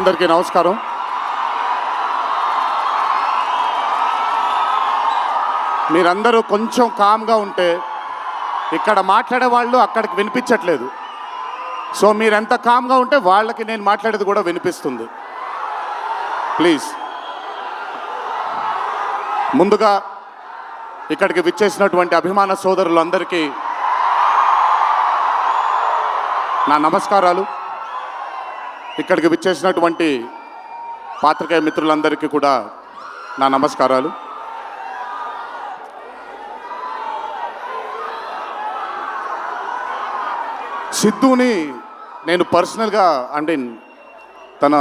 అందరికీ నమస్కారం. మీరందరూ కొంచెం కామ్గా ఉంటే ఇక్కడ మాట్లాడే వాళ్ళు అక్కడికి వినిపించట్లేదు. సో మీరెంత కామ్గా ఉంటే వాళ్ళకి నేను మాట్లాడేది కూడా వినిపిస్తుంది. ప్లీజ్. ముందుగా ఇక్కడికి విచ్చేసినటువంటి అభిమాన సోదరులందరికీ నా నమస్కారాలు. ఇక్కడికి విచ్చేసినటువంటి పాత్రికేయ మిత్రులందరికీ కూడా నా నమస్కారాలు. సిద్ధుని నేను పర్సనల్గా అంటే తన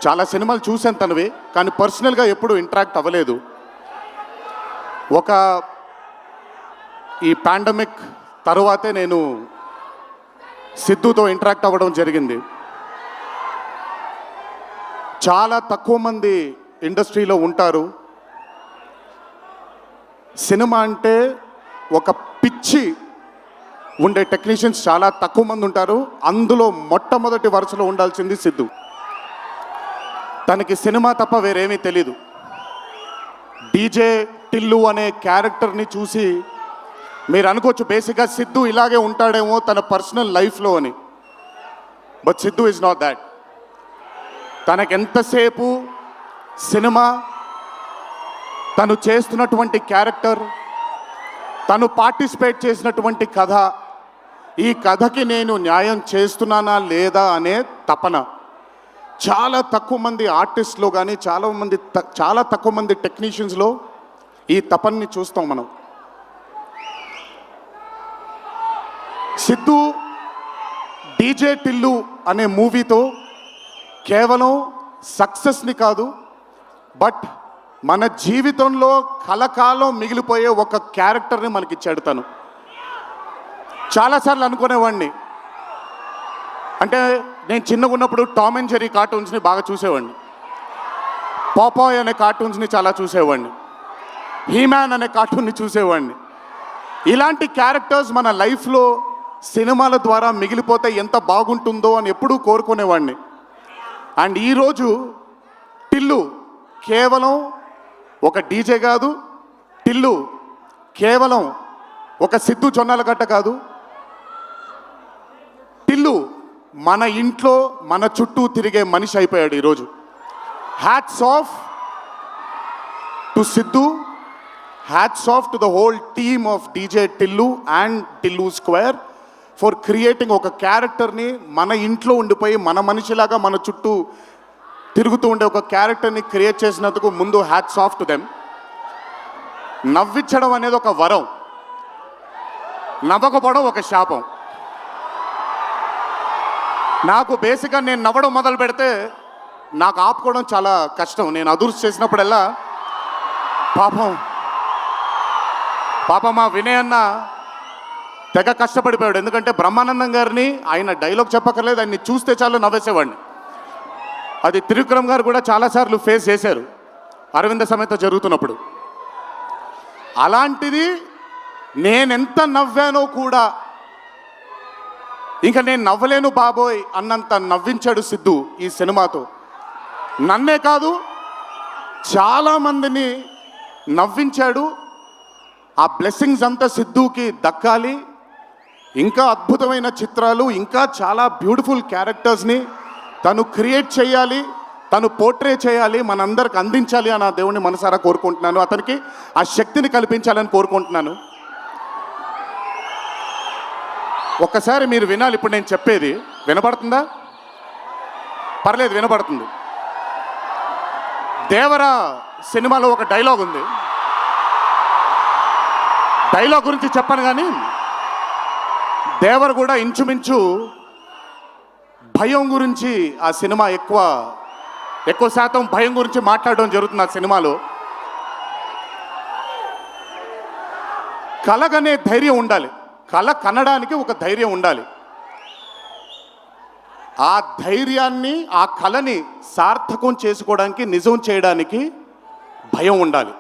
చాలా సినిమాలు చూశాను తనవి, కానీ పర్సనల్గా ఎప్పుడు ఇంటరాక్ట్ అవ్వలేదు. ఈ పాండమిక్ తరువాతే నేను సిద్ధుతో ఇంటరాక్ట్ అవ్వడం జరిగింది. చాలా తక్కువ మంది ఇండస్ట్రీలో ఉంటారు. సినిమా అంటే ఒక పిచ్చి ఉండే టెక్నీషియన్స్ చాలా తక్కువ మంది ఉంటారు. అందులో మొట్టమొదటి వరుసలో ఉండాల్సింది సిద్ధు. తనకి సినిమా తప్ప వేరేమీ తెలీదు. డీజే టిల్లు అనే క్యారెక్టర్ని చూసి మీరు అనుకోవచ్చు బేసిక్గా సిద్ధు ఇలాగే ఉంటాడేమో తన పర్సనల్ లైఫ్లో అని. But Siddhu is not that. తనకెంతసేపు సినిమా, తను చేస్తున్నటువంటి క్యారెక్టర్, తను పార్టిసిపేట్ చేసినటువంటి కథ, ఈ కథకి నేను న్యాయం చేస్తున్నానా లేదా అనే తపన. చాలా తక్కువ మంది ఆర్టిస్ట్లో కానీ చాలా తక్కువ మంది టెక్నీషియన్స్లో ఈ తపనని చూస్తాం మనం. సిద్ధు డీజే టిల్లు అనే మూవీతో కేవలం సక్సెస్ని కాదు, బట్ మన జీవితంలో కలకాలం మిగిలిపోయే ఒక క్యారెక్టర్ని మనకిచ్చాడు తను. చాలాసార్లు అనుకునేవాడిని, అంటే నేను చిన్నగా ఉన్నప్పుడు టామ్ అండ్ జెర్రీ కార్టూన్స్ని బాగా చూసేవాడిని, పాపాయ్ అనే కార్టూన్స్ని చాలా చూసేవాడిని, హీమ్యాన్ అనే కార్టూన్ని చూసేవాడిని. ఇలాంటి క్యారెక్టర్స్ మన లైఫ్లో సినిమాల ద్వారా మిగిలిపోతే ఎంత బాగుంటుందో అని ఎప్పుడూ కోరుకునేవాడిని. అండ్ ఈరోజు టిల్లు కేవలం ఒక డీజే కాదు, టిల్లు కేవలం ఒక సిద్ధు జొన్నలగడ్డ కాదు, టిల్లు మన ఇంట్లో మన చుట్టూ తిరిగే మనిషి అయిపోయాడు ఈరోజు. Hats off to Siddhu, hats off to the whole team of DJ Tillu and Tillu square for creating ఒక క్యారెక్టర్ని మన ఇంట్లో ఉండిపోయి మన మనిషిలాగా మన చుట్టూ తిరుగుతూ ఉండే ఒక క్యారెక్టర్ని క్రియేట్ చేసినందుకు ముందు హ్యాట్స్ ఆఫ్ టు దెమ్. నవ్వించడం అనేది ఒక వరం, నవ్వకపోవడం ఒక శాపం. నాకు బేసిక్గా నేను నవ్వడం మొదలు పెడితే నాకు ఆపుకోవడం చాలా కష్టం. నేను అదుర్స్ చేసినప్పుడల్లా పాపం మా వినయ్ అన్న తెగ కష్టపడిపోయాడు. ఎందుకంటే బ్రహ్మానందం గారిని ఆయన డైలాగ్ చెప్పక్కర్లేదు, ఆయన్ని చూస్తే చాలు నవ్వేసేవాడిని. అది త్రివిక్రమ్ గారు కూడా చాలాసార్లు ఫేస్ చేశారు అరవింద సమేత జరుగుతున్నప్పుడు. అలాంటిది నేనెంత నవ్వానో కూడా ఇంకా నేను నవ్వలేను బాబోయ్ అన్నంత నవ్వించాడు సిద్ధు ఈ సినిమాతో. నన్నే కాదు చాలామందిని నవ్వించాడు. ఆ బ్లెస్సింగ్స్ అంతా సిద్ధుకి దక్కాలి. ఇంకా అద్భుతమైన చిత్రాలు, ఇంకా చాలా బ్యూటిఫుల్ క్యారెక్టర్స్ని తను క్రియేట్ చేయాలి, తను పోర్ట్రే చేయాలి, మనందరికి అందించాలి అని ఆ దేవుణ్ణి మనసారా కోరుకుంటున్నాను. అతనికి ఆ శక్తిని కల్పించాలని కోరుకుంటున్నాను. ఒక్కసారి మీరు వినాలి ఇప్పుడు నేను చెప్పేది. వినపడుతుందా? పర్లేదు, వినపడుతుంది. దేవరా సినిమాలో ఒక డైలాగ్ ఉంది. డైలాగ్ గురించి చెప్పను కానీ దేవర్ కూడా ఇంచుమించు భయం గురించి ఆ సినిమా ఎక్కువ శాతం భయం గురించి మాట్లాడడం జరుగుతుంది ఆ సినిమాలో. కలగనే ధైర్యం ఉండాలి, కళ కనడానికి ఒక ధైర్యం ఉండాలి. ఆ ధైర్యాన్ని, ఆ కళని సార్థకం చేసుకోవడానికి, నిజం చేయడానికి భయం ఉండాలి.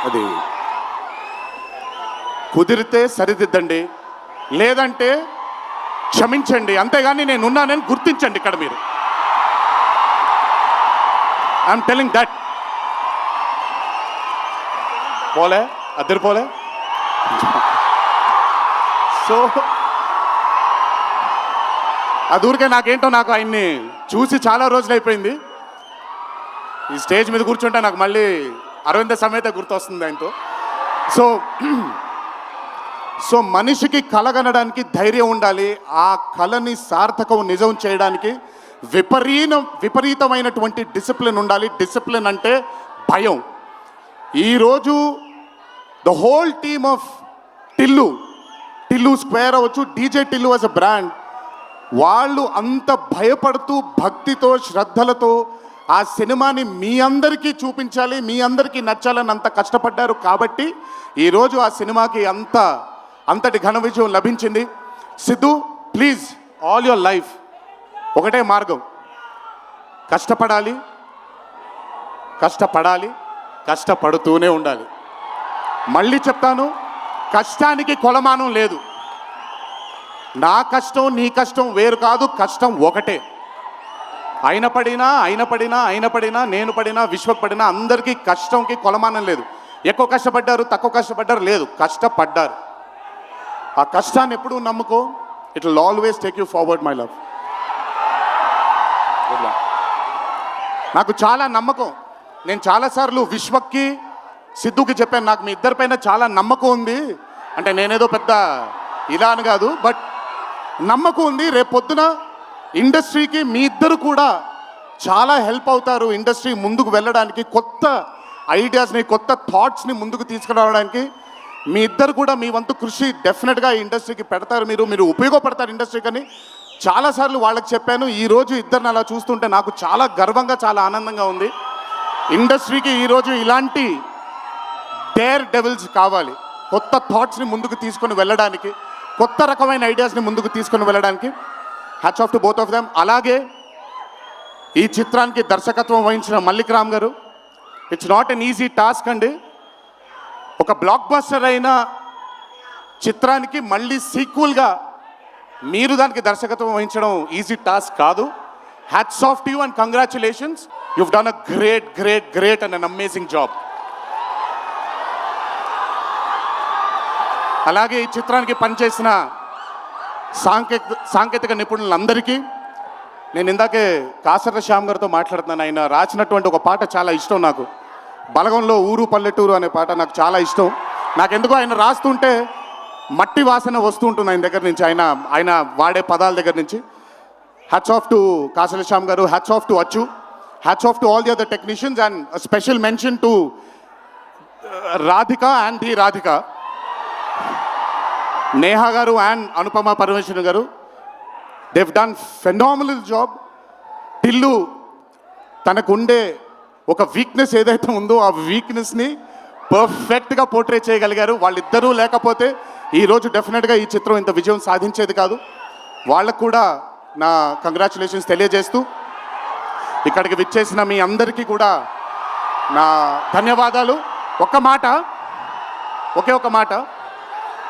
అది కుదిరితే సరిదిద్దండి, లేదంటే క్షమించండి, అంతేగాని నేను ఉన్నానని గుర్తించండి ఇక్కడ మీరు. I'm telling that. పోలే అద్దరు పోలే. సో అది ఊరికే నాకేంటో, నాకు ఆయన్ని చూసి చాలా రోజులు అయిపోయింది. ఈ స్టేజ్ మీద కూర్చుంటే నాకు మళ్ళీ అరవింద సమేత గుర్తొస్తుంది ఆయనతో. సో మనిషికి కలగనడానికి ధైర్యం ఉండాలి. ఆ కళని సార్థకం నిజం చేయడానికి విపరీతమైనటువంటి డిసిప్లిన్ ఉండాలి. డిసిప్లిన్ అంటే భయం. ఈరోజు the whole team of Tillu Square అవ్వచ్చు, DJ Tillu as a brand, వాళ్ళు అంత భయపడుతూ భక్తితో శ్రద్ధలతో ఆ సినిమాని మీ అందరికీ చూపించాలి, మీ అందరికీ నచ్చాలని అంత కష్టపడ్డారు. కాబట్టి ఈరోజు ఆ సినిమాకి అంతటి ఘన విజయం లభించింది. Siddhu, please, all your life ఒకటే మార్గం, కష్టపడాలి, కష్టపడుతూనే ఉండాలి. మళ్ళీ చెప్తాను, కష్టానికి కొలమానం లేదు. నా కష్టం నీ కష్టం వేరు కాదు, కష్టం ఒకటే. ఆయన పడినా నేను పడినా విశ్వక్ పడినా అందరికీ కష్టంకి కొలమానం లేదు. ఎక్కువ కష్టపడ్డారు, తక్కువ కష్టపడ్డారు లేదు, కష్టపడ్డారు. ఆ కష్టాన్ని ఎప్పుడూ నమ్ముకో. It will always take you forward my love. నాకు చాలా నమ్మకం. నేను చాలాసార్లు విశ్వక్కి సిద్ధుకి చెప్పాను, నాకు మీ ఇద్దరిపైన చాలా నమ్మకం ఉంది. అంటే నేనేదో పెద్ద ఇలా అని కాదు, బట్ నమ్మకం ఉంది. రేపొద్దున ఇండస్ట్రీకి మీ ఇద్దరు కూడా చాలా హెల్ప్ అవుతారు. ఇండస్ట్రీ ముందుకు వెళ్ళడానికి, కొత్త ఐడియాస్ని, కొత్త థాట్స్ని ముందుకు తీసుకురావడానికి మీ ఇద్దరు కూడా మీ వంతు కృషి డెఫినెట్గా ఈ ఇండస్ట్రీకి పెడతారు. మీరు ఉపయోగపడతారు ఇండస్ట్రీకి అని చాలాసార్లు వాళ్ళకి చెప్పాను. ఈరోజు ఇద్దరిని అలా చూస్తుంటే నాకు చాలా గర్వంగా, చాలా ఆనందంగా ఉంది. ఇండస్ట్రీకి ఈరోజు ఇలాంటి డేర్ డెవిల్స్ కావాలి, కొత్త థాట్స్ని ముందుకు తీసుకొని వెళ్ళడానికి, కొత్త రకమైన ఐడియాస్ని ముందుకు తీసుకొని వెళ్ళడానికి. Hats off to both of them. అలాగే ఈ చిత్రానికి దర్శకత్వం వహించిన మల్లిక్ రామ్ గారు, it's not an easy task అండి. ఒక బ్లాక్ బస్టర్ అయిన చిత్రానికి మళ్ళీ సీక్వెల్గా మీరు దానికి దర్శకత్వం వహించడం ఈజీ టాస్క్ కాదు. Hats off to you and congratulations. You've done a great and an amazing job. అలాగే ఈ చిత్రానికి పనిచేసిన సాంకేతిక నిపుణులందరికీ, నేను ఇందాకే కాసర్ల శ్యామ్ గారితో మాట్లాడుతున్నాను. ఆయన రాసినటువంటి ఒక పాట చాలా ఇష్టం నాకు, బలగంలో ఊరు పల్లెటూరు అనే పాట నాకు చాలా ఇష్టం. నాకెందుకో ఆయన రాస్తుంటే మట్టి వాసన వస్తూ ఉంటుంది ఆయన దగ్గర నుంచి, ఆయన వాడే పదాల దగ్గర నుంచి. Hats off to Kasarla Shyam garu, hats off to Achu, hats off to all the other technicians, and special mention to Radhika and the Radhika, Neha garu and Anupama Parameswaran garu. They've done phenomenal job. Tillu తనకుండే ఒక వీక్నెస్ ఏదైతే ఉందో ఆ వీక్నెస్ని పర్ఫెక్ట్గా పోర్ట్రే చేయగలిగారు. వాళ్ళిద్దరూ లేకపోతే ఈరోజు డెఫినెట్గా ఈ చిత్రం ఇంత విజయం సాధించేది కాదు. వాళ్ళకు కూడా నా కంగ్రాచులేషన్స్ తెలియజేస్తూ, ఇక్కడికి విచ్చేసిన మీ అందరికీ కూడా నా ధన్యవాదాలు. ఒకే ఒక మాట,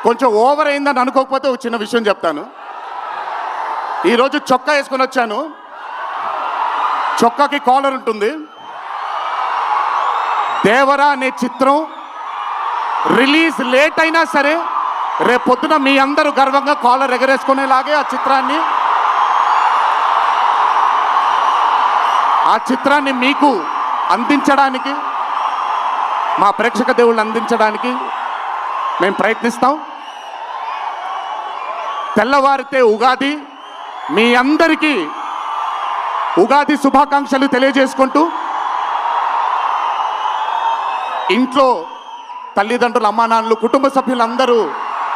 కొంచెం ఓవర్ అయిందని అనుకోకపోతే ఒక చిన్న విషయం చెప్తాను. ఈరోజు చొక్కా వేసుకొని వచ్చాను, చొక్కాకి కాలర్ ఉంటుంది. దేవరా అనే చిత్రం రిలీజ్ లేట్ అయినా సరే రేపొద్దున మీ అందరూ గర్వంగా కాలర్ ఎగరేసుకునేలాగే ఆ చిత్రాన్ని మీకు అందించడానికి, మా ప్రేక్షక దేవుళ్ళు అందించడానికి మేము ప్రయత్నిస్తాం. తెల్లవారితే ఉగాది, మీ అందరికీ ఉగాది శుభాకాంక్షలు తెలియజేసుకుంటూ, ఇంట్లో తల్లిదండ్రులు, అమ్మానాన్నలు, కుటుంబ సభ్యులందరూ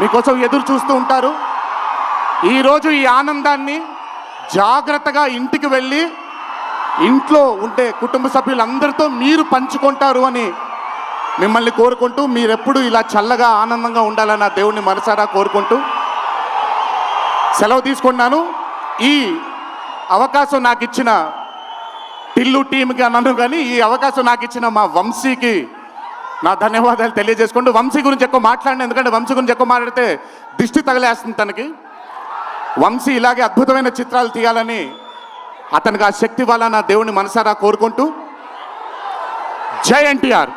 మీకోసం ఎదురు చూస్తూ ఉంటారు. ఈరోజు ఈ ఆనందాన్ని జాగ్రత్తగా ఇంటికి వెళ్ళి ఇంట్లో ఉండే కుటుంబ సభ్యులందరితో మీరు పంచుకుంటారు అని మిమ్మల్ని కోరుకుంటూ, మీరెప్పుడు ఇలా చల్లగా ఆనందంగా ఉండాలని ఆ దేవుణ్ణి మనసారా కోరుకుంటూ సెలవు తీసుకున్నాను. ఈ అవకాశం నాకు ఇచ్చిన టిల్లు టీంకి అన్నాను, కానీ ఈ అవకాశం నాకు ఇచ్చిన మా వంశీకి నా ధన్యవాదాలు తెలియజేసుకుంటూ, వంశీ గురించి ఎక్కువ మాట్లాడిన, ఎందుకంటే వంశీ గురించి ఎక్కువ మాట్లాడితే దిష్టి తగిలేస్తుంది తనకి. వంశీ ఇలాగే అద్భుతమైన చిత్రాలు తీయాలని అతనికి ఆ శక్తి వల్ల నా దేవుని మనసారా కోరుకుంటూ జై ఎన్టీఆర్.